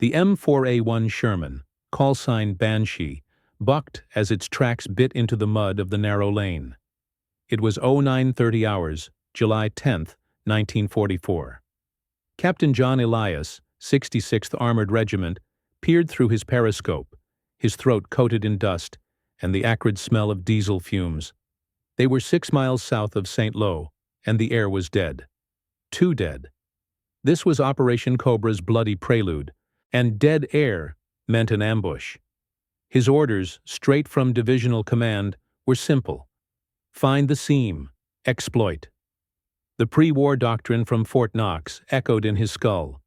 The M4A1 Sherman, call sign Banshee, bucked as its tracks bit into the mud of the narrow lane. It was 0930 hours, July 10, 1944. Captain John Elias, 66th Armored Regiment, peered through his periscope, his throat coated in dust and the acrid smell of diesel fumes. They were 6 miles south of St. Lo, and the air was dead. Too dead. This was Operation Cobra's bloody prelude, and dead air meant an ambush. His orders, straight from divisional command, were simple. Find the seam. Exploit. The pre-war doctrine from Fort Knox echoed in his skull.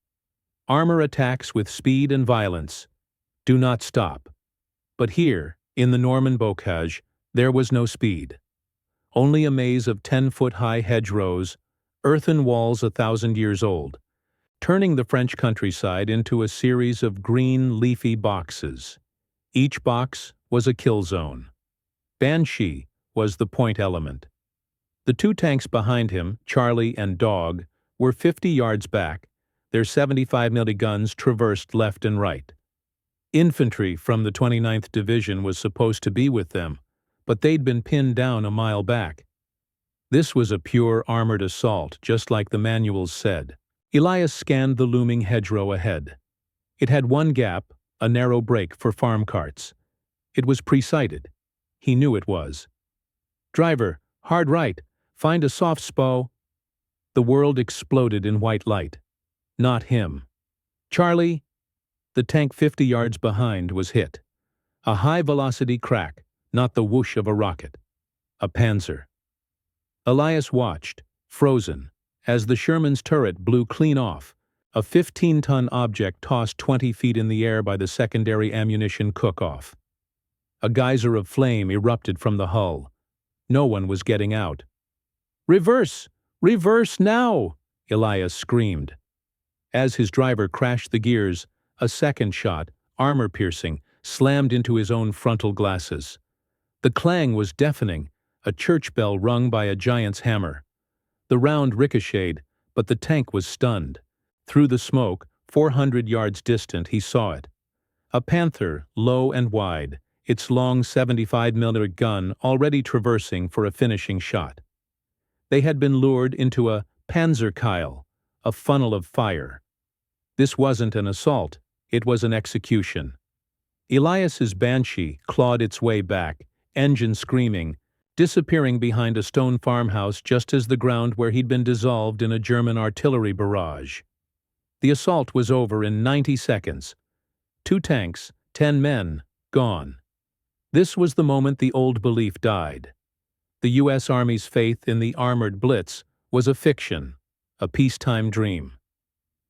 Armor attacks with speed and violence. Do not stop. But here, in the Norman bocage, there was no speed. Only a maze of 10-foot-high hedgerows, earthen walls 1,000 years old, turning the French countryside into a series of green, leafy boxes. Each box was a kill zone. Banshee was the point element. The two tanks behind him, Charlie and Dog, were 50 yards back. Their 75mm guns traversed left and right. Infantry from the 29th Division was supposed to be with them, but they'd been pinned down a mile back. This was a pure armored assault, just like the manuals said. Elias scanned the looming hedgerow ahead. It had one gap, a narrow break for farm carts. It was pre-sighted. He knew it was. Driver, hard right, find a soft spo. The world exploded in white light. Not him. Charlie, the tank 50 yards behind, was hit. A high-velocity crack, not the whoosh of a rocket. A Panzer. Elias watched, frozen, as the Sherman's turret blew clean off, a 15-ton object tossed 20 feet in the air by the secondary ammunition cook-off. A geyser of flame erupted from the hull. No one was getting out. "Reverse! Reverse now!" Elias screamed. As his driver crashed the gears, a second shot, armor-piercing, slammed into his own frontal glasses. The clang was deafening, a church bell rung by a giant's hammer. The round ricocheted, but the tank was stunned. Through the smoke, 400 yards distant, he saw it. A Panther, low and wide, its long 75mm gun already traversing for a finishing shot. They had been lured into a Panzer Keil, a funnel of fire. This wasn't an assault, it was an execution. Elias's Banshee clawed its way back, engine screaming, disappearing behind a stone farmhouse just as the ground where he'd been dissolved in a German artillery barrage. The assault was over in 90 seconds. 2 tanks, 10 men, gone. This was the moment the old belief died. The U.S. Army's faith in the armored blitz was a fiction, a peacetime dream.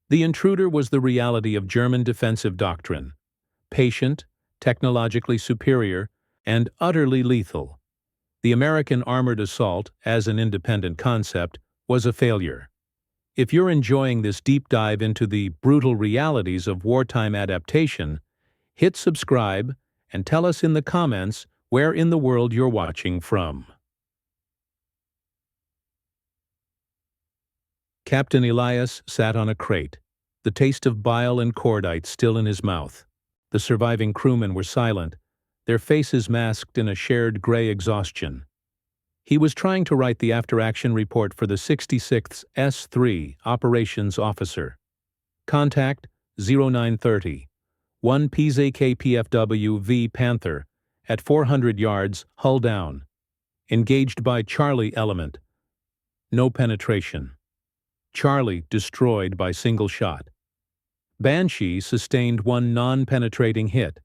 The intruder was the reality of German defensive doctrine, patient, technologically superior, and utterly lethal. The American armored assault, as an independent concept, was a failure. If you're enjoying this deep dive into the brutal realities of wartime adaptation, hit subscribe and tell us in the comments where in the world you're watching from. Captain Elias sat on a crate, the taste of bile and cordite still in his mouth. The surviving crewmen were silent, their faces masked in a shared gray exhaustion. He was trying to write the after-action report for the 66th S3 Operations Officer. Contact 0930. 1 PZK-PFW V Panther, at 400 yards, hull down. Engaged by Charlie element. No penetration. Charlie destroyed by single shot. Banshee sustained one non-penetrating hit.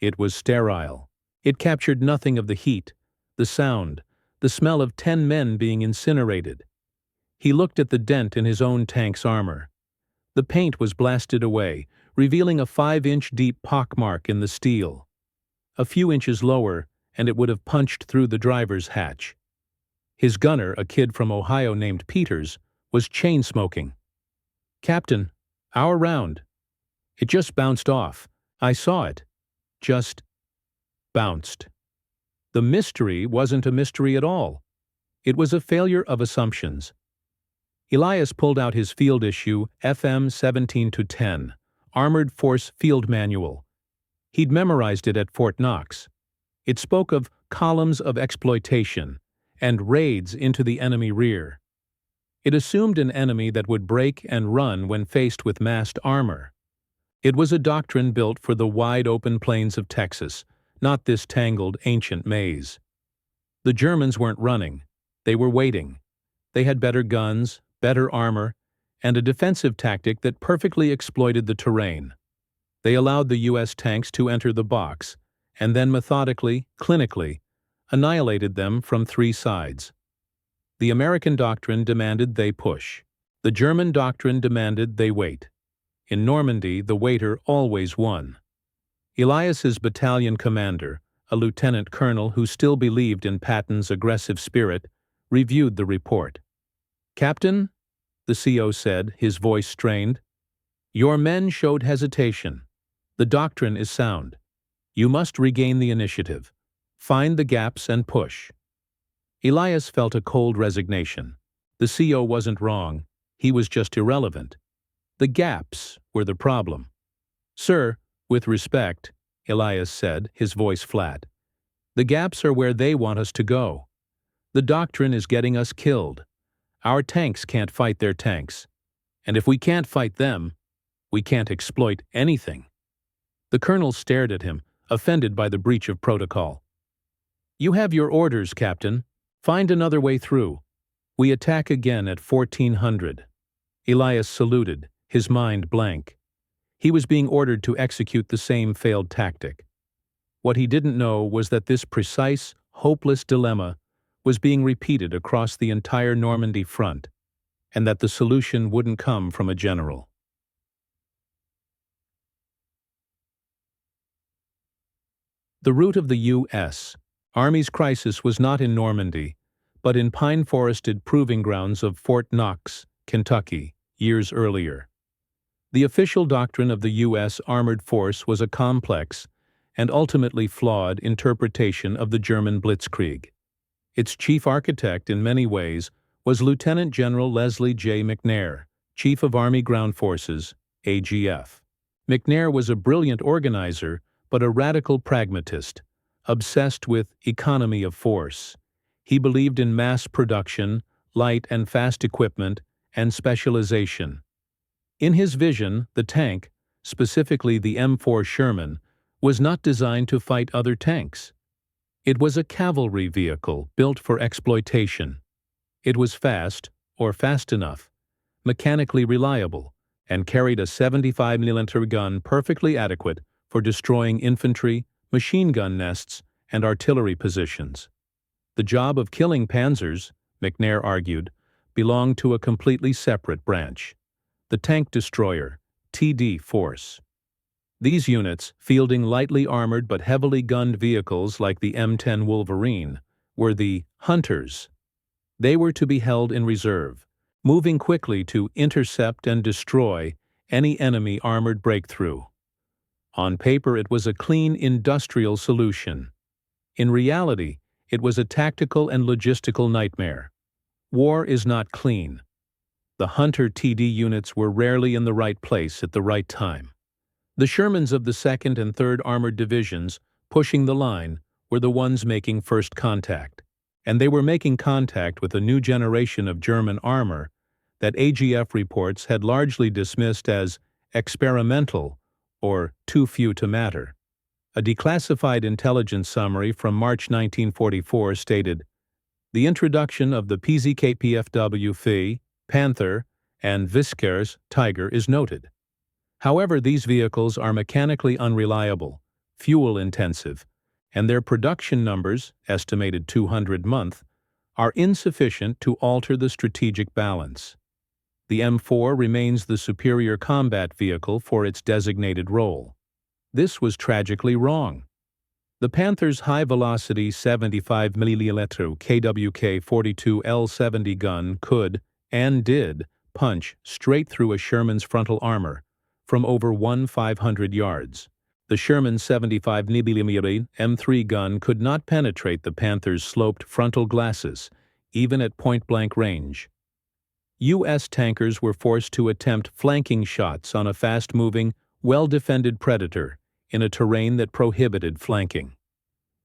It was sterile. It captured nothing of the heat, the sound, the smell of 10 men being incinerated. He looked at the dent in his own tank's armor. The paint was blasted away, revealing a 5-inch deep pockmark in the steel. A few inches lower, and it would have punched through the driver's hatch. His gunner, a kid from Ohio named Peters, was chain-smoking. "Captain, our round. It just bounced off. I saw it. Just bounced." The mystery wasn't a mystery at all. It was a failure of assumptions. Elias pulled out his field issue FM 17-10, Armored Force Field Manual. He'd memorized it at Fort Knox. It spoke of columns of exploitation and raids into the enemy rear. It assumed an enemy that would break and run when faced with massed armor. It was a doctrine built for the wide-open plains of Texas, not this tangled ancient maze. The Germans weren't running. They were waiting. They had better guns, better armor, and a defensive tactic that perfectly exploited the terrain. They allowed the U.S. tanks to enter the box, and then methodically, clinically, annihilated them from three sides. The American doctrine demanded they push. The German doctrine demanded they wait. In Normandy, the waiter always won. Elias's battalion commander, a lieutenant colonel who still believed in Patton's aggressive spirit, reviewed the report. "Captain," the CO said, his voice strained, "your men showed hesitation. The doctrine is sound. You must regain the initiative. Find the gaps and push." Elias felt a cold resignation. The CO wasn't wrong. He was just irrelevant. The gaps were the problem. "Sir, with respect," Elias said, his voice flat, "the gaps are where they want us to go. The doctrine is getting us killed. Our tanks can't fight their tanks. And if we can't fight them, we can't exploit anything." The colonel stared at him, offended by the breach of protocol. "You have your orders, Captain. Find another way through. We attack again at 1400. Elias saluted, his mind blank. He was being ordered to execute the same failed tactic. What he didn't know was that this precise, hopeless dilemma was being repeated across the entire Normandy front, and that the solution wouldn't come from a general. The root of the U.S. Army's crisis was not in Normandy, but in pine-forested proving grounds of Fort Knox, Kentucky, years earlier. The official doctrine of the U.S. Armored Force was a complex and ultimately flawed interpretation of the German Blitzkrieg. Its chief architect, in many ways, was Lieutenant General Leslie J. McNair, Chief of Army Ground Forces, AGF. McNair was a brilliant organizer, but a radical pragmatist, obsessed with economy of force. He believed in mass production, light and fast equipment, and specialization. In his vision, the tank, specifically the M4 Sherman, was not designed to fight other tanks. It was a cavalry vehicle built for exploitation. It was fast, or fast enough, mechanically reliable, and carried a 75mm gun perfectly adequate for destroying infantry, machine gun nests, and artillery positions. The job of killing panzers, McNair argued, belonged to a completely separate branch, the Tank Destroyer, TD Force. These units, fielding lightly armored but heavily gunned vehicles like the M10 Wolverine, were the Hunters. They were to be held in reserve, moving quickly to intercept and destroy any enemy armored breakthrough. On paper, it was a clean industrial solution. In reality, it was a tactical and logistical nightmare. War is not clean. The Hunter TD units were rarely in the right place at the right time. The Shermans of the 2nd and 3rd Armored Divisions, pushing the line, were the ones making first contact. And they were making contact with a new generation of German armor that AGF reports had largely dismissed as experimental or too few to matter. A declassified intelligence summary from March 1944 stated, "The introduction of the PZKPFW-FI, Panther, and Vickers Tiger is noted. However, these vehicles are mechanically unreliable, fuel-intensive, and their production numbers, estimated 200 month, are insufficient to alter the strategic balance. The M4 remains the superior combat vehicle for its designated role." This was tragically wrong. The Panther's high-velocity 75mm KWK-42L70 gun could, and did, punch straight through a Sherman's frontal armor from over 1,500 yards. The Sherman 75mm M3 gun could not penetrate the Panther's sloped frontal glasses, even at point-blank range. U.S. tankers were forced to attempt flanking shots on a fast-moving, well-defended predator in a terrain that prohibited flanking.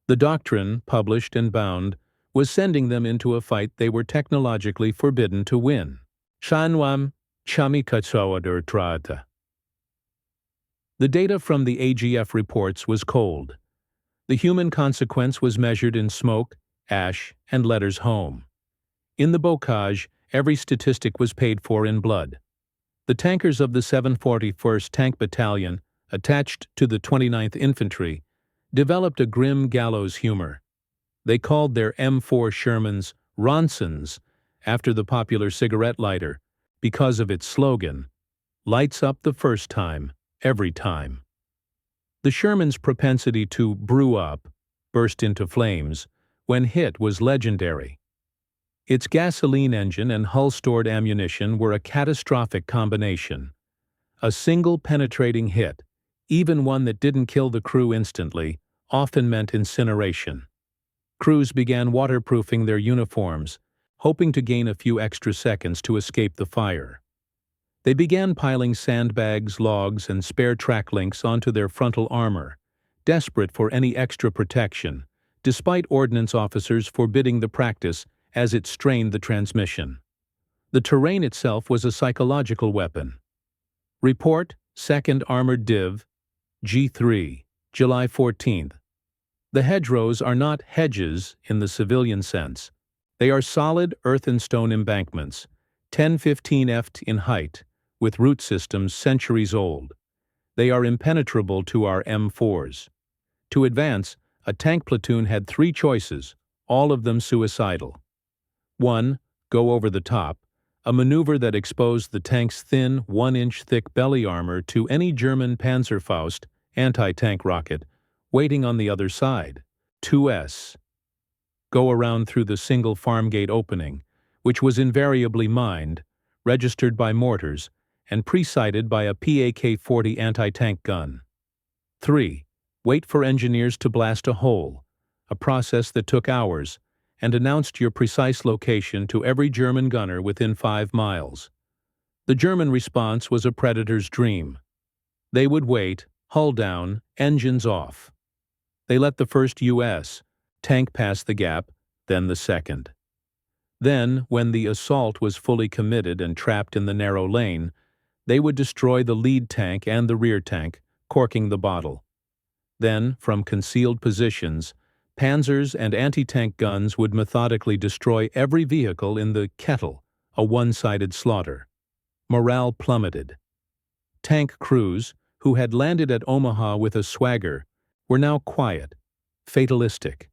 The doctrine, published and bound, was sending them into a fight they were technologically forbidden to win. Shanwam Chamikatsawadur. The data from the AGF reports was cold. The human consequence was measured in smoke, ash, and letters home. In the bocage, every statistic was paid for in blood. The tankers of the 741st Tank Battalion, attached to the 29th Infantry, developed a grim gallows humor. They called their M4 Shermans Ronsons after the popular cigarette lighter because of its slogan, "Lights up the first time, every time." The Sherman's propensity to brew up, burst into flames, when hit was legendary. Its gasoline engine and hull-stored ammunition were a catastrophic combination. A single penetrating hit, even one that didn't kill the crew instantly, often meant incineration. Crews began waterproofing their uniforms, hoping to gain a few extra seconds to escape the fire. They began piling sandbags, logs, and spare track links onto their frontal armor, desperate for any extra protection, despite ordnance officers forbidding the practice as it strained the transmission. The terrain itself was a psychological weapon. Report, 2nd Armored Div, G3, July 14th. The hedgerows are not hedges in the civilian sense. They are solid earth and stone embankments, 10-15 ft in height, with root systems centuries old. They are impenetrable to our M4s. To advance, a tank platoon had 3 choices, all of them suicidal. 1. Go over the top, a maneuver that exposed the tank's thin, 1-inch thick belly armor to any German Panzerfaust anti-tank rocket waiting on the other side. 2S. Go around through the single farm gate opening, which was invariably mined, registered by mortars, and pre-sighted by a PAK-40 anti-tank gun. 3. Wait for engineers to blast a hole, a process that took hours, and announced your precise location to every German gunner within 5 miles. The German response was a predator's dream. They would wait, hull down, engines off. They let the first U.S. tank pass the gap, then the second. Then, when the assault was fully committed and trapped in the narrow lane, they would destroy the lead tank and the rear tank, corking the bottle. Then, from concealed positions, Panzers and anti-tank guns would methodically destroy every vehicle in the kettle, a one-sided slaughter. Morale plummeted. Tank crews, who had landed at Omaha with a swagger, were now quiet, fatalistic.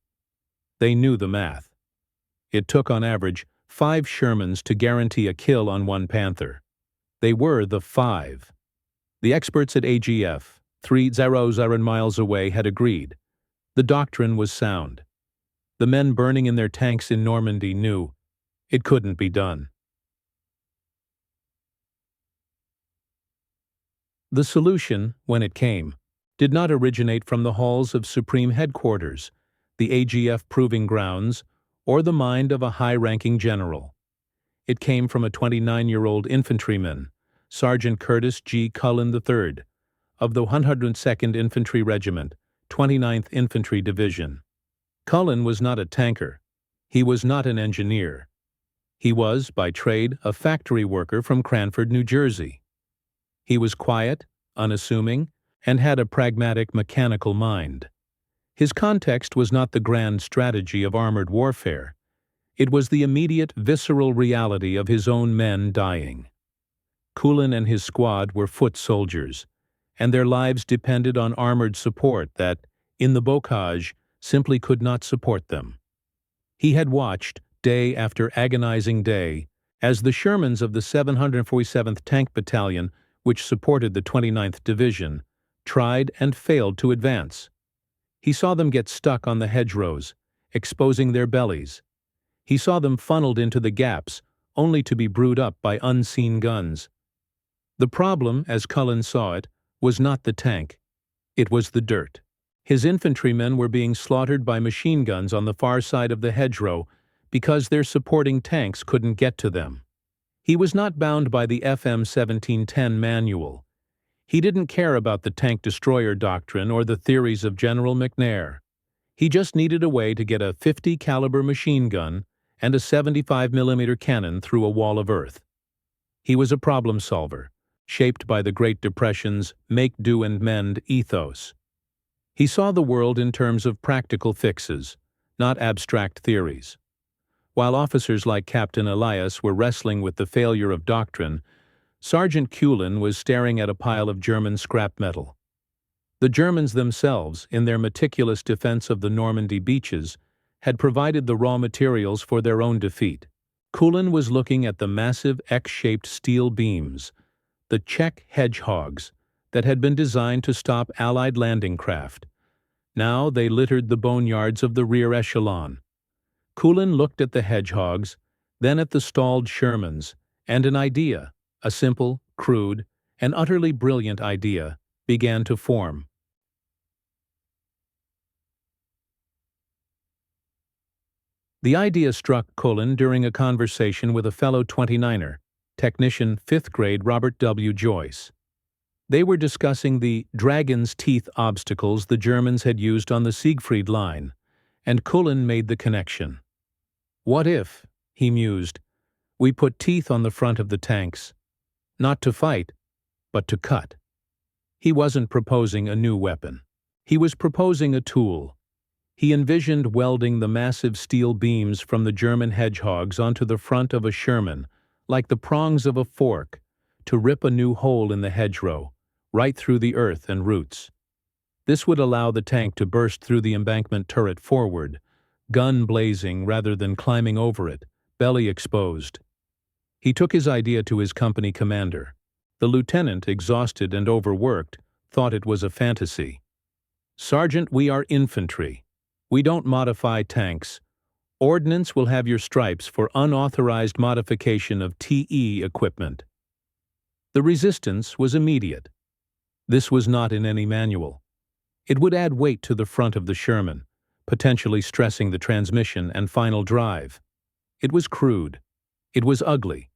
They knew the math. It took on average 5 Shermans to guarantee a kill on one Panther. They were the 5. The experts at AGF, 300 miles away, had agreed. The doctrine was sound. The men burning in their tanks in Normandy knew it couldn't be done. The solution, when it came, did not originate from the halls of Supreme Headquarters, the AGF Proving Grounds, or the mind of a high-ranking general. It came from a 29-year-old infantryman, Sergeant Curtis G. Cullen III, of the 102nd Infantry Regiment, 29th Infantry Division. Cullen was not a tanker. He was not an engineer. He was, by trade, a factory worker from Cranford, New Jersey. He was quiet, unassuming, and had a pragmatic mechanical mind. His context was not the grand strategy of armored warfare. It was the immediate, visceral reality of his own men dying. Cullen and his squad were foot soldiers, and their lives depended on armored support that, in the bocage, simply could not support them. He had watched, day after agonizing day, as the Shermans of the 747th Tank Battalion, which supported the 29th Division, tried and failed to advance. He saw them get stuck on the hedgerows, exposing their bellies. He saw them funneled into the gaps, only to be brewed up by unseen guns. The problem, as Cullen saw it, was not the tank. It was the dirt. His infantrymen were being slaughtered by machine guns on the far side of the hedgerow because their supporting tanks couldn't get to them. He was not bound by the FM 1710 manual. He didn't care about the tank destroyer doctrine or the theories of General McNair. He just needed a way to get a 50 caliber machine gun and a 75mm cannon through a wall of earth. He was a problem solver, shaped by the Great Depression's make do and mend ethos. He saw the world in terms of practical fixes, not abstract theories. While officers like Captain Elias were wrestling with the failure of doctrine, Sergeant Kulin was staring at a pile of German scrap metal. The Germans themselves, in their meticulous defense of the Normandy beaches, had provided the raw materials for their own defeat. Kulin was looking at the massive X-shaped steel beams, the Czech hedgehogs, that had been designed to stop Allied landing craft. Now they littered the boneyards of the rear echelon. Kulin looked at the hedgehogs, then at the stalled Shermans, and an idea, a simple, crude, and utterly brilliant idea, began to form. The idea struck Kulin during a conversation with a fellow 29er, technician 5th grade Robert W. Joyce. They were discussing the dragon's teeth obstacles the Germans had used on the Siegfried Line, and Kulin made the connection. What if, he mused, we put teeth on the front of the tanks, not to fight, but to cut? He wasn't proposing a new weapon. He was proposing a tool. He envisioned welding the massive steel beams from the German hedgehogs onto the front of a Sherman, like the prongs of a fork, to rip a new hole in the hedgerow, right through the earth and roots. This would allow the tank to burst through the embankment turret forward, gun blazing rather than climbing over it, belly exposed. He took his idea to his company commander. The lieutenant, exhausted and overworked, thought it was a fantasy. "Sergeant, we are infantry. We don't modify tanks. Ordnance will have your stripes for unauthorized modification of TE equipment." The resistance was immediate. This was not in any manual. It would add weight to the front of the Sherman, potentially stressing the transmission and final drive. It was crude. It was ugly.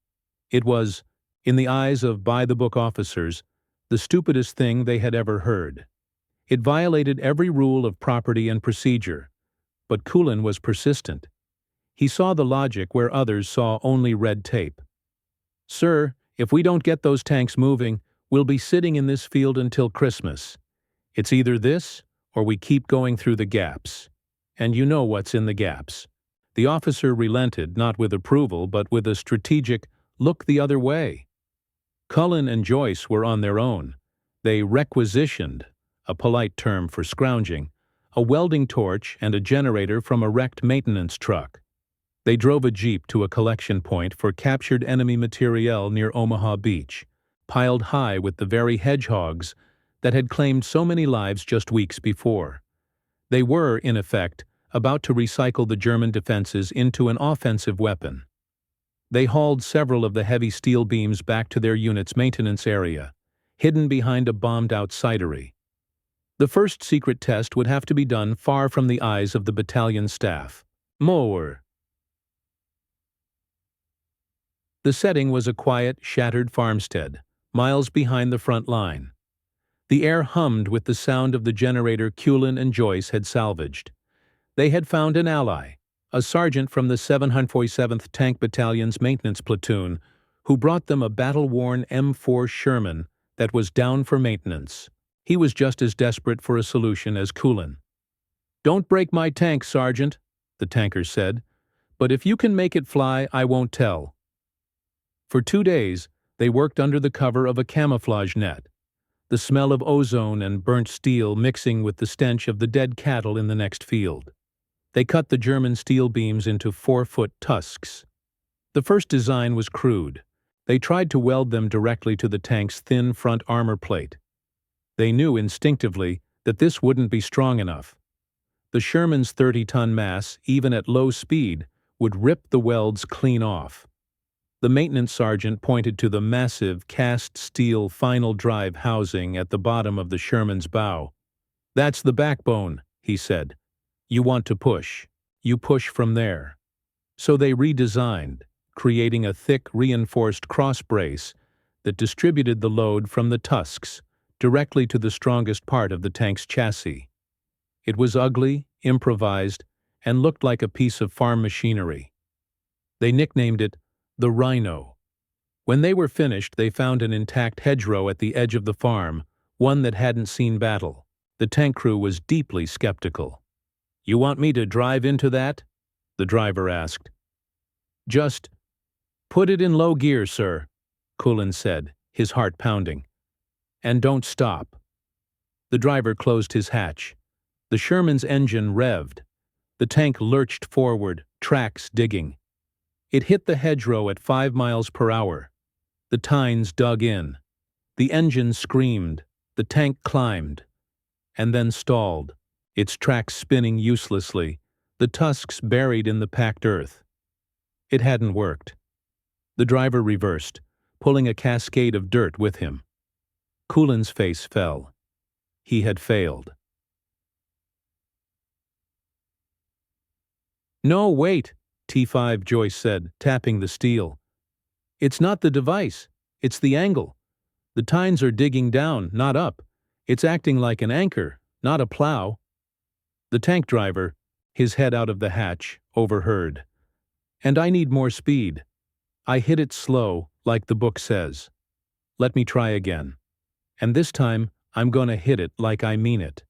It was, in the eyes of by-the-book officers, the stupidest thing they had ever heard. It violated every rule of property and procedure. But Kulin was persistent. He saw the logic where others saw only red tape. "Sir, if we don't get those tanks moving, we'll be sitting in this field until Christmas. It's either this, or we keep going through the gaps. And you know what's in the gaps." The officer relented, not with approval, but with a strategic look the other way. Cullen and Joyce were on their own. They requisitioned, a polite term for scrounging, a welding torch and a generator from a wrecked maintenance truck. They drove a jeep to a collection point for captured enemy materiel near Omaha Beach, piled high with the very hedgehogs that had claimed so many lives just weeks before. They were, in effect, about to recycle the German defenses into an offensive weapon. They hauled several of the heavy steel beams back to their unit's maintenance area, hidden behind a bombed-out cidery. The first secret test would have to be done far from the eyes of the battalion staff. Mower. The setting was a quiet, shattered farmstead, miles behind the front line. The air hummed with the sound of the generator Kulin and Joyce had salvaged. They had found an ally, a sergeant from the 747th Tank Battalion's maintenance platoon, who brought them a battle-worn M4 Sherman that was down for maintenance. He was just as desperate for a solution as Kulin. "Don't break my tank, Sergeant," the tanker said, "but if you can make it fly, I won't tell." For 2 days, they worked under the cover of a camouflage net, the smell of ozone and burnt steel mixing with the stench of the dead cattle in the next field. They cut the German steel beams into 4-foot tusks. The first design was crude. They tried to weld them directly to the tank's thin front armor plate. They knew instinctively that this wouldn't be strong enough. The Sherman's 30-ton mass, even at low speed, would rip the welds clean off. The maintenance sergeant pointed to the massive cast steel final drive housing at the bottom of the Sherman's bow. "That's the backbone," he said. "You want to push. You push from there." So they redesigned, creating a thick, reinforced cross brace that distributed the load from the tusks directly to the strongest part of the tank's chassis. It was ugly, improvised, and looked like a piece of farm machinery. They nicknamed it the Rhino. When they were finished, they found an intact hedgerow at the edge of the farm, one that hadn't seen battle. The tank crew was deeply skeptical. "You want me to drive into that?" the driver asked. "Just put it in low gear, sir," Cullen said, his heart pounding. "And don't stop." The driver closed his hatch. The Sherman's engine revved. The tank lurched forward, tracks digging. It hit the hedgerow at 5 miles per hour. The tines dug in. The engine screamed. The tank climbed. And then stalled, its tracks spinning uselessly, the tusks buried in the packed earth. It hadn't worked. The driver reversed, pulling a cascade of dirt with him. Cullen's face fell. He had failed. "No, wait," T5 Joyce said, tapping the steel. "It's not the device. It's the angle. The tines are digging down, not up. It's acting like an anchor, not a plow." The tank driver, his head out of the hatch, overheard. "And I need more speed. I hit it slow, like the book says. Let me try again. And this time, I'm gonna hit it like I mean it."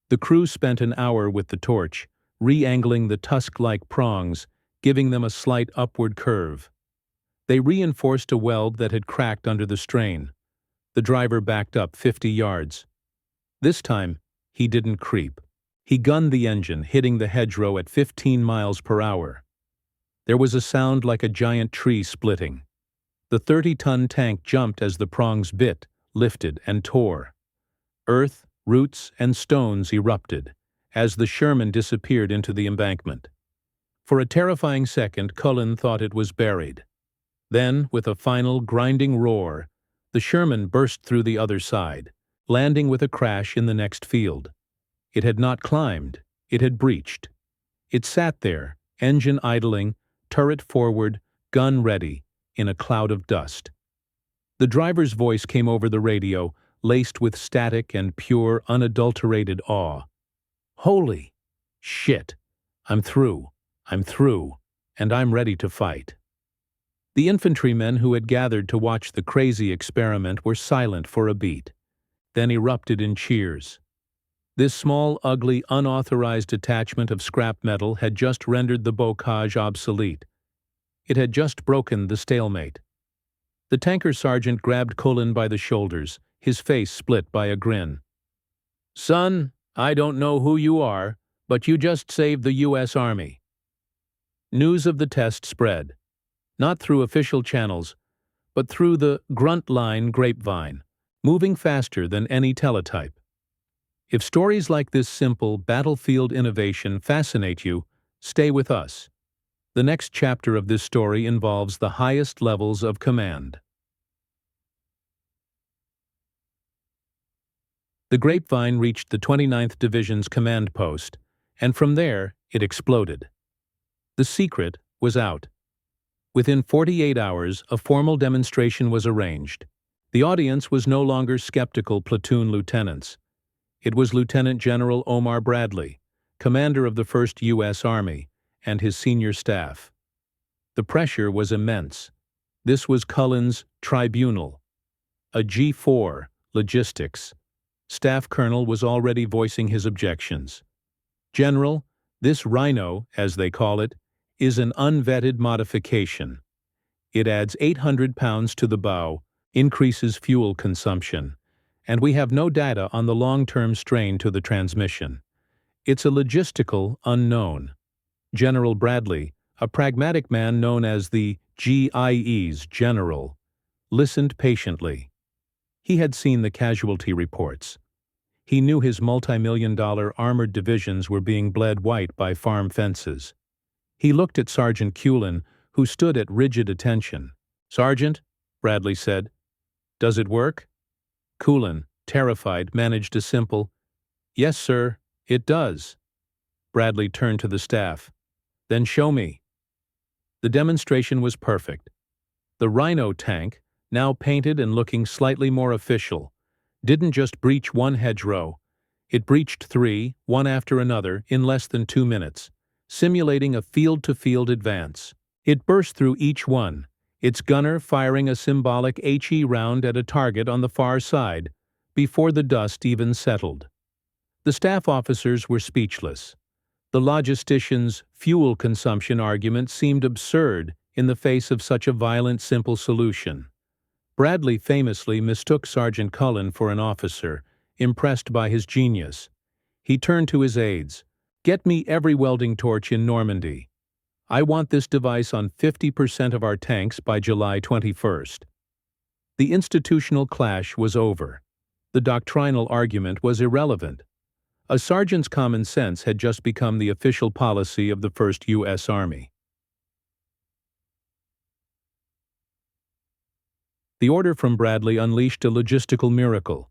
The crew spent an hour with the torch, re-angling the tusk-like prongs, giving them a slight upward curve. They reinforced a weld that had cracked under the strain. The driver backed up 50 yards. This time, he didn't creep. He gunned the engine, hitting the hedgerow at 15 miles per hour. There was a sound like a giant tree splitting. The 30-ton tank jumped as the prongs bit, lifted, and tore. Earth, roots, and stones erupted as the Sherman disappeared into the embankment. For a terrifying second, Cullen thought it was buried. Then, with a final grinding roar, the Sherman burst through the other side, landing with a crash in the next field. It had not climbed, it had breached. It sat there, engine idling, turret forward, gun ready, in a cloud of dust. The driver's voice came over the radio, laced with static and pure, unadulterated awe. "Holy shit! I'm through, and I'm ready to fight." The infantrymen who had gathered to watch the crazy experiment were silent for a beat, then erupted in cheers. This small, ugly, unauthorized detachment of scrap metal had just rendered the bocage obsolete. It had just broken the stalemate. The tanker sergeant grabbed Cullen by the shoulders, his face split by a grin. "Son, I don't know who you are, but you just saved the U.S. Army." News of the test spread, not through official channels, but through the grunt line grapevine, moving faster than any teletype. If stories like this simple battlefield innovation fascinate you, stay with us. The next chapter of this story involves the highest levels of command. The grapevine reached the 29th Division's command post, and from there it exploded. The secret was out. Within 48 hours, a formal demonstration was arranged. The audience was no longer skeptical platoon lieutenants. It was Lieutenant General Omar Bradley, commander of the 1st U.S. Army, and his senior staff. The pressure was immense. This was Cullen's tribunal. A G4, logistics. Staff Colonel was already voicing his objections. "General, this Rhino, as they call it, is an unvetted modification. It adds 800 pounds to the bow, increases fuel consumption, and we have no data on the long-term strain to the transmission. It's a logistical unknown." General Bradley, a pragmatic man known as the GIE's general, listened patiently. He had seen the casualty reports. He knew his multi-million-dollar armored divisions were being bled white by farm fences. He looked at Sergeant Cullen, who stood at rigid attention. "Sergeant," Bradley said, "does it work?" Cullen, terrified, managed a simple, "Yes, sir, it does." Bradley turned to the staff. "Then show me." The demonstration was perfect. The Rhino tank, now painted and looking slightly more official, didn't just breach one hedgerow, it breached three, one after another, in less than 2 minutes, simulating a field-to-field advance. It burst through each one, its gunner firing a symbolic HE round at a target on the far side, before the dust even settled. The staff officers were speechless. The logistician's fuel consumption argument seemed absurd in the face of such a violent, simple solution. Bradley famously mistook Sergeant Cullen for an officer, impressed by his genius. He turned to his aides. "Get me every welding torch in Normandy. I want this device on 50% of our tanks by July 21st. The institutional clash was over. The doctrinal argument was irrelevant. A sergeant's common sense had just become the official policy of the 1st U.S. Army. The order from Bradley unleashed a logistical miracle.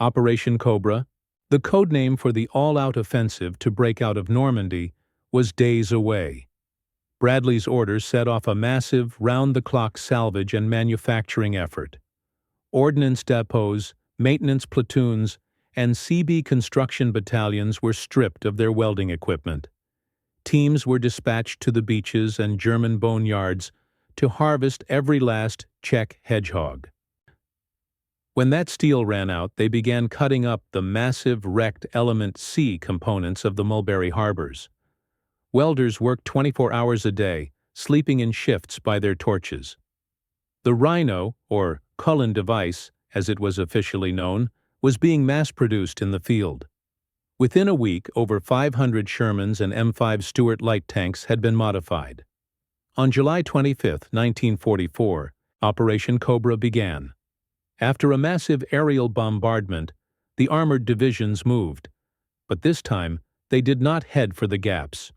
Operation Cobra, the code name for the all-out offensive to break out of Normandy, was days away. Bradley's order set off a massive, round-the-clock salvage and manufacturing effort. Ordnance depots, maintenance platoons, and CB construction battalions were stripped of their welding equipment. Teams were dispatched to the beaches and German boneyards to harvest every last Czech hedgehog. When that steel ran out, they began cutting up the massive wrecked Element C components of the Mulberry harbors. Welders worked 24 hours a day, sleeping in shifts by their torches. The Rhino, or Cullen device, as it was officially known, was being mass-produced in the field. Within a week, over 500 Shermans and M5 Stuart light tanks had been modified. On July 25, 1944, Operation Cobra began. After a massive aerial bombardment, the armored divisions moved, but this time they did not head for the gaps.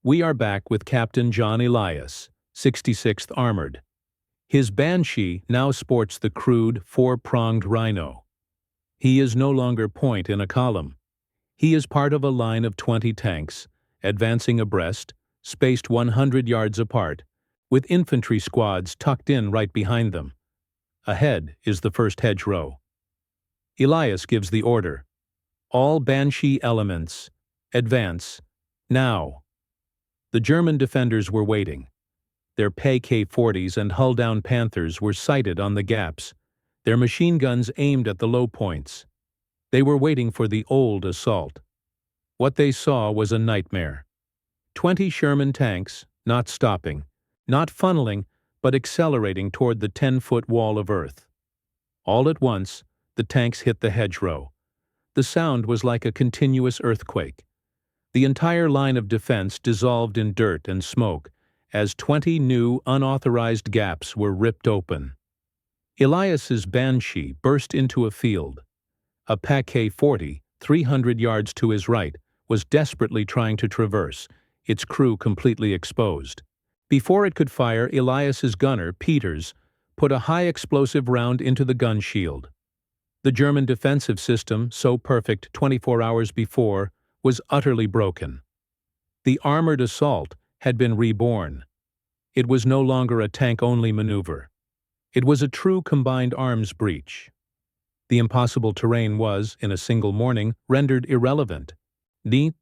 We are back with Captain John Elias, 66th Armored. His Banshee now sports the crude, four-pronged Rhino. He is no longer point in a column. He is part of a line of 20 tanks, advancing abreast, spaced 100 yards apart, with infantry squads tucked in right behind them. Ahead is the first hedgerow. Elias gives the order. All Banshee elements, advance, now. The German defenders were waiting. Their K-40s and hull-down Panthers were sighted on the gaps, their machine guns aimed at the low points. They were waiting for the old assault. What they saw was a nightmare. 20 Sherman tanks, not stopping, not funneling, but accelerating toward the 10-foot wall of earth. All at once, the tanks hit the hedgerow. The sound was like a continuous earthquake. The entire line of defense dissolved in dirt and smoke as 20 new, unauthorized gaps were ripped open. Elias's Banshee burst into a field. A K-40, 300 yards to his right, was desperately trying to traverse, its crew completely exposed. Before it could fire, Elias's gunner, Peters, put a high-explosive round into the gun shield. The German defensive system, so perfect 24 hours before, was utterly broken. The armored assault had been reborn. It was no longer a tank-only maneuver. It was a true combined arms breach. The impossible terrain was, in a single morning, rendered irrelevant. The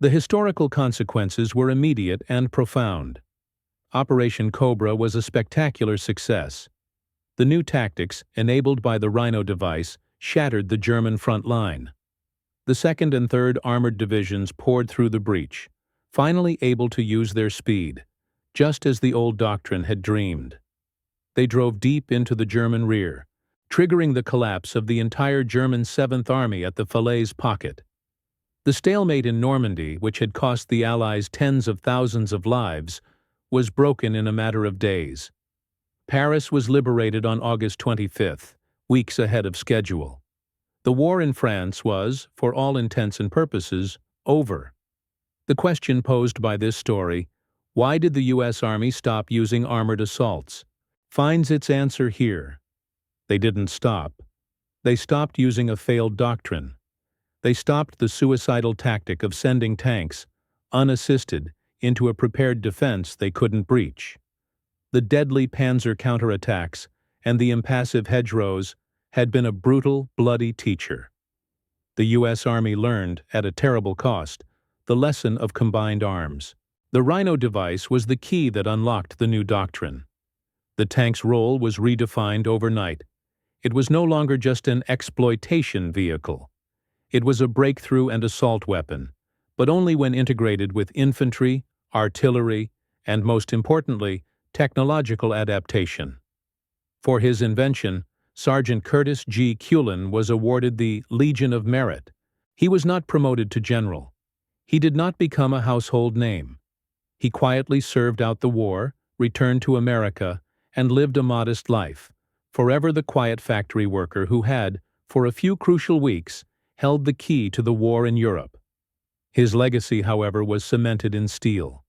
historical consequences were immediate and profound. Operation Cobra was a spectacular success. The new tactics, enabled by the Rhino device, shattered the German front line. The 2nd and 3rd Armored Divisions poured through the breach, finally able to use their speed, just as the old doctrine had dreamed. They drove deep into the German rear, triggering the collapse of the entire German 7th Army at the Falaise Pocket. The stalemate in Normandy, which had cost the Allies tens of thousands of lives, was broken in a matter of days. Paris was liberated on August 25th, weeks ahead of schedule. The war in France was, for all intents and purposes, over. The question posed by this story, why did the U.S. Army stop using armored assaults, finds its answer here. They didn't stop. They stopped using a failed doctrine. They stopped the suicidal tactic of sending tanks, unassisted, into a prepared defense they couldn't breach. The deadly Panzer counterattacks and the impassive hedgerows had been a brutal, bloody teacher. The U.S. Army learned, at a terrible cost, the lesson of combined arms. The Rhino device was the key that unlocked the new doctrine. The tank's role was redefined overnight. It was no longer just an exploitation vehicle. It was a breakthrough and assault weapon, but only when integrated with infantry, artillery, and most importantly, technological adaptation. For his invention, Sergeant Curtis G. Cullen was awarded the Legion of Merit. He was not promoted to general. He did not become a household name. He quietly served out the war, returned to America, and lived a modest life, forever the quiet factory worker who had, for a few crucial weeks, held the key to the war in Europe. His legacy, however, was cemented in steel.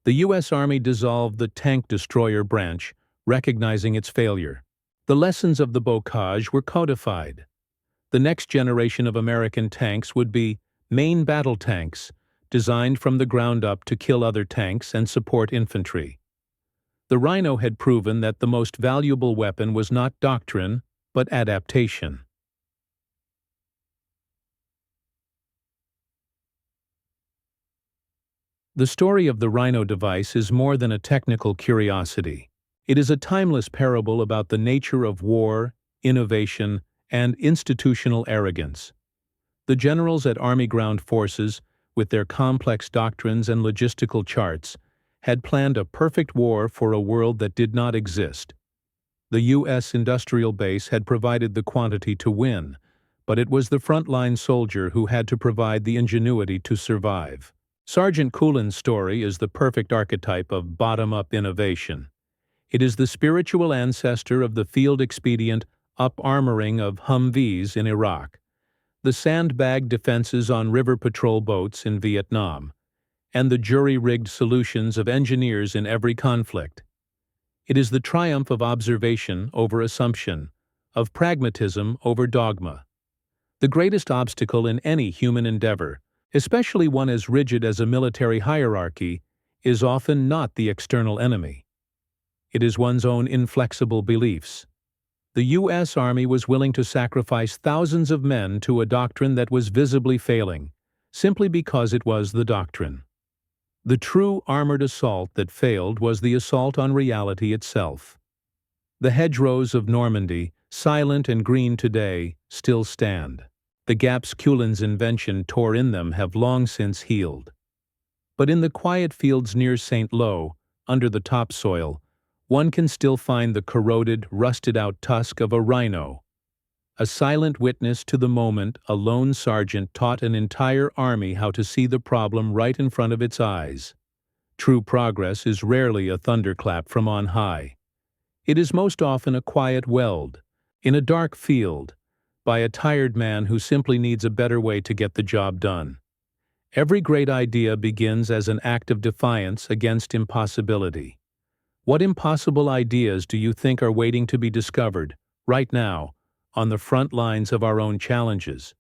The U.S. Army dissolved the tank destroyer branch, recognizing its failure. The lessons of the bocage were codified. The next generation of American tanks would be main battle tanks, designed from the ground up to kill other tanks and support infantry. The Rhino had proven that the most valuable weapon was not doctrine, but adaptation. The story of the Rhino device is more than a technical curiosity. It is a timeless parable about the nature of war, innovation, and institutional arrogance. The generals at Army Ground Forces, with their complex doctrines and logistical charts, had planned a perfect war for a world that did not exist. The U.S. industrial base had provided the quantity to win, but it was the frontline soldier who had to provide the ingenuity to survive. Sergeant Cullen's story is the perfect archetype of bottom-up innovation. It is the spiritual ancestor of the field-expedient up-armoring of Humvees in Iraq, the sandbag defenses on river patrol boats in Vietnam, and the jury-rigged solutions of engineers in every conflict. It is the triumph of observation over assumption, of pragmatism over dogma. The greatest obstacle in any human endeavor, especially one as rigid as a military hierarchy, is often not the external enemy. It is one's own inflexible beliefs. The U.S. Army was willing to sacrifice thousands of men to a doctrine that was visibly failing, simply because it was the doctrine. The true armored assault that failed was the assault on reality itself. The hedgerows of Normandy, silent and green today, still stand. The gaps Cullen's invention tore in them have long since healed. But in the quiet fields near St. Lo, under the topsoil, one can still find the corroded, rusted-out tusk of a rhino. A silent witness to the moment a lone sergeant taught an entire army how to see the problem right in front of its eyes. True progress is rarely a thunderclap from on high. It is most often a quiet weld, in a dark field, by a tired man who simply needs a better way to get the job done. Every great idea begins as an act of defiance against impossibility. What impossible ideas do you think are waiting to be discovered, right now, on the front lines of our own challenges?